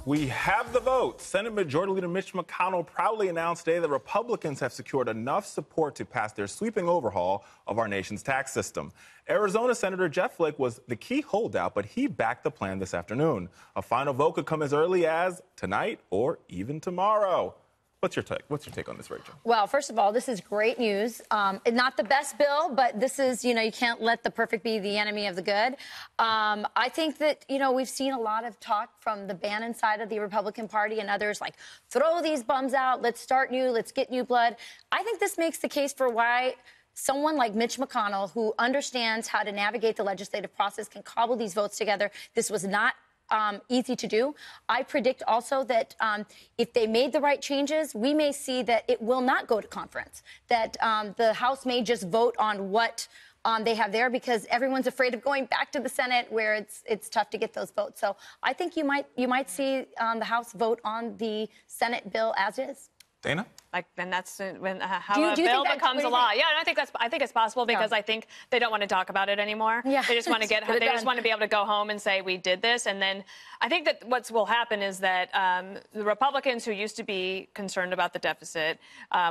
We have the vote. Senate Majority Leader Mitch McConnell proudly announced today that Republicans have secured enough support to pass their sweeping overhaul of our nation's tax system. Arizona Senator Jeff Flake was the key holdout, but he backed the plan this afternoon. A final vote could come as early as tonight or even tomorrow. What's your take on this, Rachel? Well, first of all, this is great news. Not the best bill, but this is, you can't let the perfect be the enemy of the good. I think that, we've seen a lot of talk from the Bannon side of the Republican Party and others like, throw these bums out, let's start new, let's get new blood. I think this makes the case for why someone like Mitch McConnell, who understands how to navigate the legislative process, can cobble these votes together. This was not easy to do. I predict also that if they made the right changes, we may see that it will not go to conference, that the House may just vote on what they have there because everyone's afraid of going back to the Senate where it's tough to get those votes. So I think you might see the House vote on the Senate bill as is. Dana? And that's when how a bill becomes a law. Yeah, and I think it's possible because I think they don't want to talk about it anymore. Yeah. They just want to just want to be able to go home and say we did this. And then I think that what will happen is that the Republicans who used to be concerned about the deficit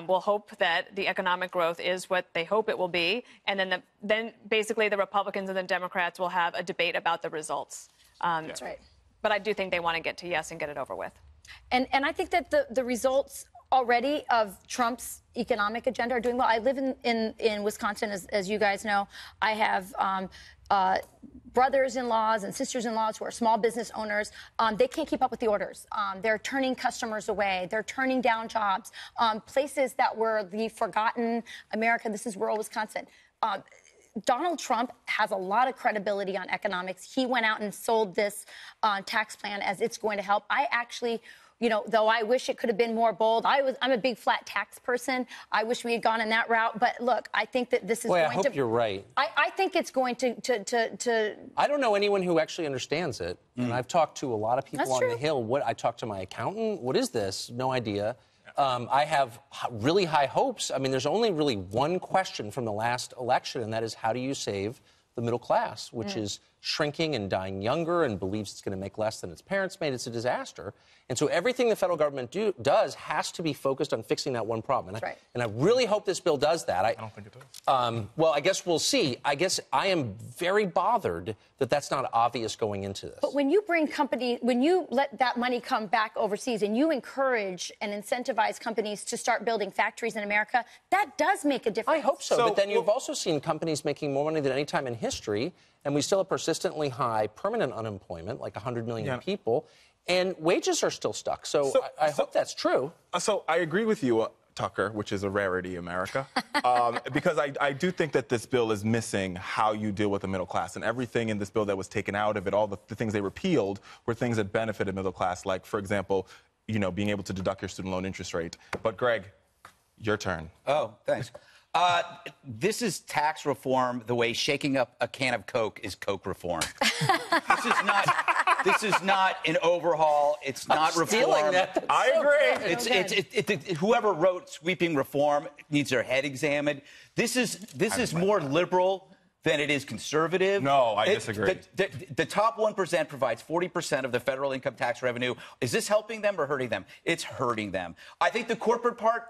will hope that the economic growth is what they hope it will be, and then basically the Republicans and the Democrats will have a debate about the results. That's right. But I do think they want to get to yes and get it over with. And I think that the results already of Trump's economic agenda are doing well. I live in Wisconsin, as you guys know. I have brothers-in-laws and sisters-in-laws who are small business owners. They can't keep up with the orders. They're turning customers away. They're turning down jobs. Places that were the forgotten America. This is rural Wisconsin. Donald Trump has a lot of credibility on economics. He went out and sold this tax plan as it's going to help. I actually, though I wish it could have been more bold. I'm a big flat tax person. I wish we had gone in that route. But look, I think that this is going to... I hope you're right. I think it's going to... I don't know anyone who actually understands it. And I've talked to a lot of people on the Hill. I talked to my accountant. What is this? No idea. I have really high hopes. I mean, there's only really one question from the last election, and that is how do you save the middle class, which is shrinking and dying younger and believes it's going to make less than its parents made. It's a disaster. And so everything the federal government does has to be focused on fixing that one problem. And I really hope this bill does that. I don't think it does. Well, I guess we'll see. I guess I am very bothered that that's not obvious going into this. But when you when you let that money come back overseas and you encourage and incentivize companies to start building factories in America, that does make a difference. I hope so. But then you've also seen companies making more money than any time in history, and we still have persistently high permanent unemployment, like 100 million people, and wages are still stuck. So I hope that's true. So I agree with you, Tucker, which is a rarity in America, because I do think that this bill is missing how you deal with the middle class. And everything in this bill that was taken out of it, all the things they repealed, were things that benefited middle class, like, for example, being able to deduct your student loan interest rate. But, Greg, your turn. Oh, thanks. This is tax reform the way shaking up a can of Coke is Coke reform. This is not an overhaul. It's not reform. I agree. Whoever wrote sweeping reform needs their head examined. This is more liberal than it is conservative. No, I disagree. The top 1% provides 40% of the federal income tax revenue. Is this helping them or hurting them? It's hurting them. I think the corporate part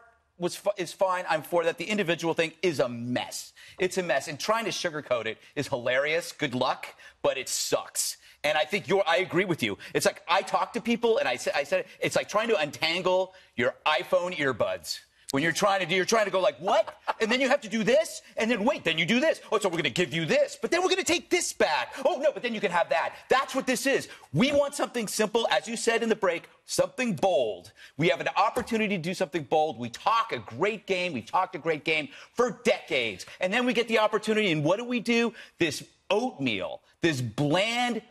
is fine. I'm for that. The individual thing is a mess. It's a mess. And trying to sugarcoat it is hilarious. Good luck, but it sucks. And I think I agree with you. It's like I talk to people and I said it's like trying to untangle your iPhone earbuds. When you're trying to go like, what? And then you have to do this, and then wait, then you do this. Oh, so we're going to give you this, but then we're going to take this back. Oh, no, but then you can have that. That's what this is. We want something simple, as you said in the break, something bold. We have an opportunity to do something bold. We talk a great game. We talked a great game for decades. And then we get the opportunity, and what do? This oatmeal, this bland,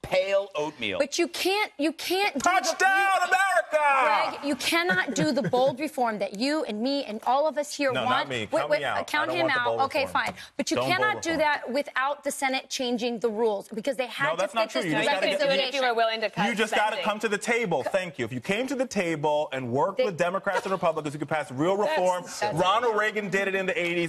pale oatmeal. But you can't Touchdown, America! Greg, you cannot do the bold reform that you and me and all of us here want. No, not me. Count me out. Count him out. Okay, fine. But you cannot do that without the Senate changing the rules because they had to fit this if you were willing to cut You just got to come to the table. Thank you. If you came to the table and worked with Democrats and Republicans, you could pass real reform. Ronald Reagan did it in the 80s.